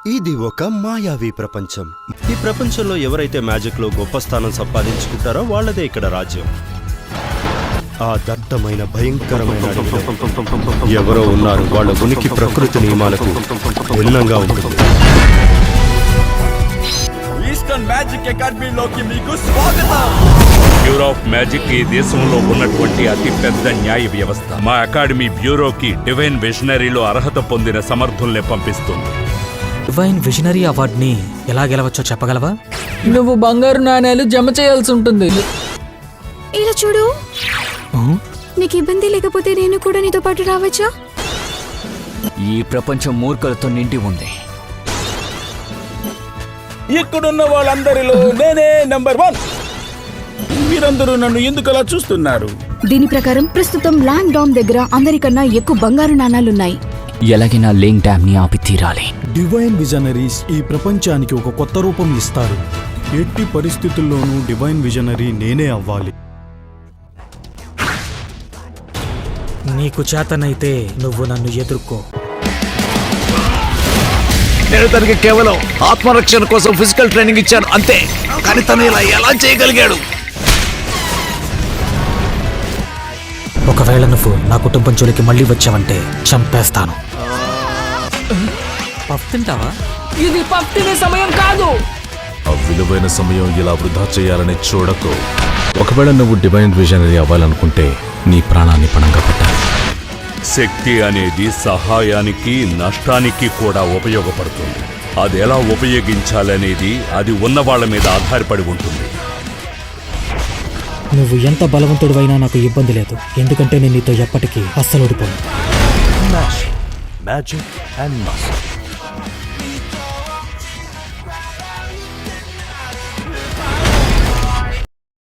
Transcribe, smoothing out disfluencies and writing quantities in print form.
ఇది ఒక మాయావి ప్రపంచం. ఈ ప్రపంచంలో ఎవరైతే మ్యాజిక్ లో గొప్ప స్థానం సంపాదించుకుంటారో వాళ్ళదే ఇక్కడ రాజ్యం. ఆ దట్టమైన భయంకరమైన అడవిలో ఎవరో ఉన్నారు. వాళ్ళ ఉనికి ప్రకృతి నియమాలకు భిన్నంగా ఉంటుంది. ఈస్టర్న్ మ్యాజిక్ అకాడమీలోకి మీకు స్వాగతం. బ్యూరో ఆఫ్ మ్యాజిక్ ఈ దేశంలో ఉన్నటువంటి అతి పెద్ద న్యాయ వ్యవస్థ. మా అకాడమీ బ్యూరోకి డివైన్ విజనరీలో అర్హత పొందిన సమర్థుల్ని పంపిస్తుంది. డివైన్ విజనరీ అవార్డుని ఎలా గెలవచ్చో చెప్పగలవా? నువ్వు బంగారు నాణేలు జమ చేయాల్సి ఉంటుంది. ఇలా చూడు, నీకు ఇబ్బంది లేకపోతే నేను కూడా నీతో పాటు రావచ్చా? ఈ ప్రపంచం మూర్ఖులతో నిండి ఉంది. ఇక్కడున్న వాళ్ళందరిలో నేనే నంబర్ 1. మీరందరూ నన్ను ఎందుకు అలా చూస్తున్నారు? దీని ప్రకారం ప్రస్తుతం ల్యాండ్ డామ్ దగ్గర అందరికన్నా ఎక్కువ బంగారు నాణాలున్నాయి. ఎలాగైనా లేంగ్ డ్యామ్ ని ఆపి తీరాలి. డివైన్ విజనరీస్ ఈ ప్రపంచానికి ఒక కొత్త రూపం ఇస్తారు. ఎట్టి పరిస్థితుల్లోనూ డివైన్ విజనరీ నేనే అవ్వాలి. నీకు చేతనైతే నువ్వు నన్ను ఎదుర్కో. నేను తనకి కేవలం ఆత్మరక్షణ కోసం ఫిజికల్ ట్రైనింగ్ ఇచ్చాను అంతే. కానీ తను ఇలా ఎలా చేయగలిగాడు? ఒకవేళ నువ్వు నా కుటుంబం జోలికి మళ్ళీ వచ్చావంటే చంపేస్తాను. పఫ్ తింటావా? ఇది పఫ్ తినే సమయం కాదు. ఆ విలువైన సమయం ఇలా వృధా చేయాలని చూడకు. ఒకవేళ నువ్వు డివైన్ విజనరీ అవ్వాలనుకుంటే నీ ప్రాణాన్ని పణంగా పెట్టాలి. శక్తి అనేది సహాయానికి నష్టానికి కూడా ఉపయోగపడుతుంది. అది ఎలా ఉపయోగించాలనేది అది ఉన్నవాళ్ల మీద ఆధారపడి ఉంటుంది. నువ్వు ఎంత బలవంతుడివైనా నాకు ఇబ్బంది లేదు, ఎందుకంటే నేను నీతో ఎప్పటికీ అస్సలు ఓడిపోను. Magic and must.